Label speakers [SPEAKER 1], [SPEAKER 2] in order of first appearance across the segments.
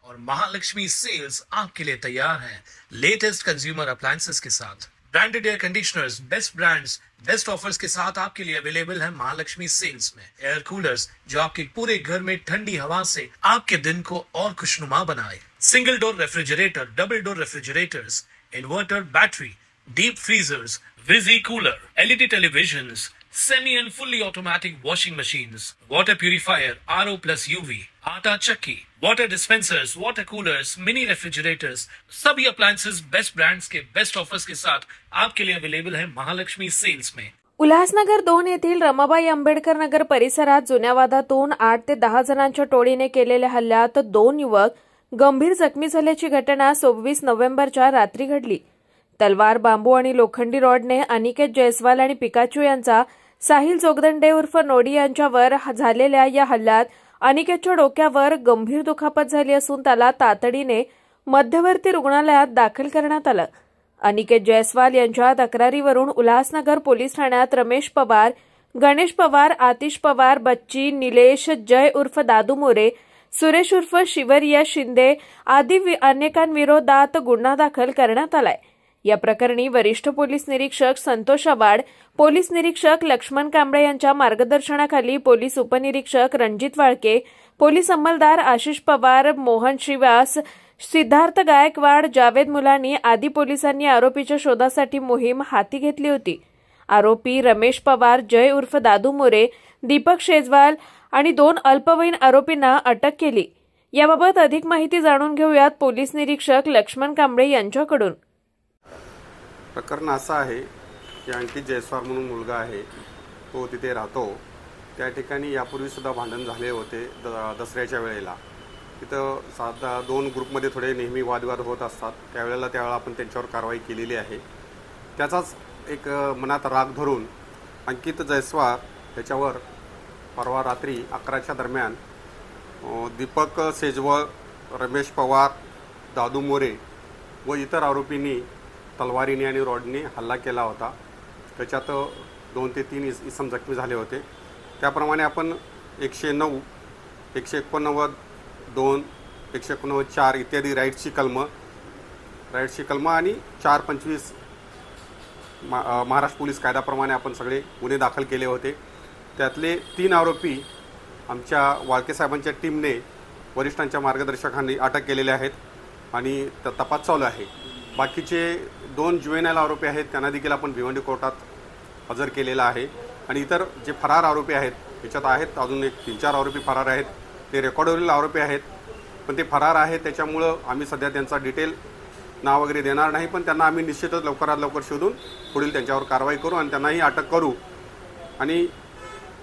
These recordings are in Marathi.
[SPEAKER 1] और महालक्ष्मी सेल्स आपके लिए तैयार है लेटेस्ट कंज्यूमर अप्लायंसेस के साथ। Branded air conditioners, best brands, best offers के साथ आपके लिए अवेलेबल है महालक्ष्मी सेल्स में। एयर कूलर्स जो आपके पूरे घर में ठंडी हवा से आपके दिन को और खुशनुमा बनाए। Single door refrigerator, double door refrigerators, inverter battery, deep freezers, विजी cooler, LED televisions, semi and fully automatic washing machines, water purifier, RO plus UV, आटा चक्की, water dispensers, water coolers, mini refrigerators, सभी appliances बेस्ट ब्रांड्स के बेस्ट ऑफर्स के साथ आपके लिए अवेलेबल है महालक्ष्मी सेल्स में।
[SPEAKER 2] उल्हासनगर 2 येथील रमाबाई आंबेडकर नगर परिसरात जुन्या वादातून 8 ते 10 जणांच्या टोळीने केलेल्या हल्ल्यात 2 युवक गंभीर जखमी झाल्याची घटना 26 नोव्हेंबरच्या रात्री घडली। तलवार, बांबू आणि लोखंडी रॉडने अनिकेत जयस्वाल आणि पिकाचू यांचा साहिल जोगदंडे उर्फ नोडी यांच्यावर झालेल्या या हल्ल्यात अनिकेतच्या डोक्यावर गंभीर दुखापत झाली असून त्याला तातडीने मध्यवर्ती रुग्णालयात दाखल करण्यात आलं। अनिकेत जयस्वाल यांच्या तक्रारीवरून उल्हासनगर पोलीस ठाण्यात रमेश पवार, गणेश पवार, आतिश पवार, बच्ची, निलेश, जय उर्फ दादू मोरे, सुरेश उर्फ शिवरिया शिंदे आदी अनेकांविरोधात गुन्हा दाखल करण्यात आलाय। या प्रकरणी वरिष्ठ पोलीस निरीक्षक संतोष आवाड, पोलीस निरीक्षक लक्ष्मण कांबळे यांच्या मार्गदर्शनाखाली पोलीस उपनिरीक्षक रणजित वाळके, पोलीस अंमलदार आशिष पवार, मोहन श्रीवास, सिद्धार्थ गायकवाड, जावेद मुलानी आदी पोलिसांनी आरोपीच्या शोधासाठी मोहीम हाती घेतली होती। आरोपी रमेश पवार, जय उर्फ दादू मोरे, दीपक शेजवाल आणि 2 अल्पवयीन आरोपींना अटक केली। याबाबत अधिक माहिती जाणून घेऊयात पोलीस निरीक्षक लक्ष्मण कांबळे यांच्याकडून।
[SPEAKER 3] प्रकरण असं आहे की अंकित जयस्वाल म्हणून मुलगा आहे, तो तिथे राहतो। त्या ठिकाणी यापूर्वीसुद्धा भांडण झाले होते दसऱ्याच्या वेळेला। तिथं साधा 2 ग्रुपमध्ये थोडे नेहमी वादविवाद होत असतात, त्यावेळेला आपण त्यांच्यावर कारवाई केलेली आहे। त्याचाच एक मनात राग धरून अंकित जयस्वाल त्याच्यावर परवा रात्री 11च्या दरम्यान दीपक शेजवळ, रमेश पवार, दादू मोरे व इतर आरोपींनी तलवारीने आणि रॉडने हल्ला केला होता। त्याच्यात 2 ते 3 इसम जखमी झाले होते। त्याप्रमाणे आपण 109, 189, 2, 189, 4 इत्यादी राईट्सची कलमं आणि 425 महाराष्ट्र पोलीस कायद्याप्रमाणे आपण सगळे गुन्हे दाखल केले होते। त्यातले 3 आरोपी आमच्या वाळके साहेबांच्या टीमने वरिष्ठांच्या मार्गदर्शकाखाली अटक केलेले आहेत आणि तपास चालू आहे। बाकीचे 2 जुवेनाइल आरोपी आहेत त्यांना देखील आपण भिवंडी कोर्टात हजर केलेला आहे आणि इतर जे फरार आरोपी आहेत त्याच्यात आहेत अजून 3-4 आरोपी फरार आहेत। ते रेकॉर्डवरील आरोपी आहेत पण ते फरार आहेत, त्याच्यामुळं आम्ही सध्या त्यांचा डिटेल नाव वगैरे देणार नाही, पण त्यांना आम्ही निश्चितच लवकरात लवकर शोधून पुढील त्यांच्यावर कारवाई करू आणि त्यांनाही अटक करू। आणि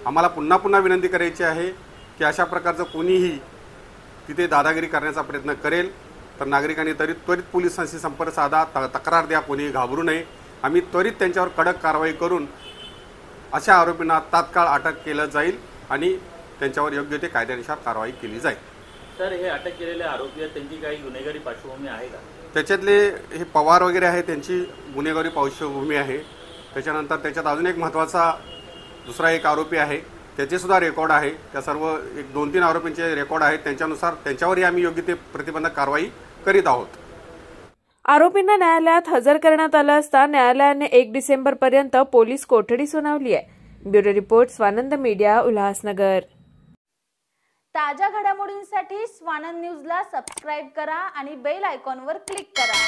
[SPEAKER 3] आम्हाला पुन्हा विनंती करायची आहे की अशा प्रकारचं कोणीही तिथे दादागिरी करण्याचा प्रयत्न करेल तर नागरिकांनी त्वरित पोलिसांशी संपर्क साधा, तक्रार द्या, कोणी घाबरू नये। आम्ही त्वरित त्यांच्यावर कडक कारवाई करून अशा आरोपींना तात्काळ अटक केलं जाईल आणि त्यांच्यावर योग्य ते कायद्यानुसार कारवाई केली जाईल।
[SPEAKER 4] सर, हे अटक केलेले आरोपी आहेत त्यांची काही गुन्हेगारी पार्श्वभूमी आहे का?
[SPEAKER 3] त्याच्यातले हे पवार वगैरे आहे त्यांची गुन्हेगारी पार्श्वभूमी आहे। त्याच्यानंतर त्याच्यात अजून एक महत्त्वाचा दुसरा एक आरोपी आहे, त्याचे सुद्धा रेकॉर्ड आहे। त्या सर्व 2-3 आरोपींचे रेकॉर्ड आहेत, त्यांच्यानुसार त्यांच्यावरही आम्ही योग्य ते प्रतिबंधक कारवाई करीत आहोत।
[SPEAKER 2] आरोपींना न्यायालयात हजर करण्यात आलं असता न्यायालयाने 1 डिसेंबरपर्यंत पोलीस कोठडी सुनावली आहे। Bureau report, Swanand media, Ulhasnagar.
[SPEAKER 5] ताज्या घडामोडींसाठी स्वानंद न्यूजला सबस्क्राइब करा आणि बेल आयकॉनवर क्लिक करा।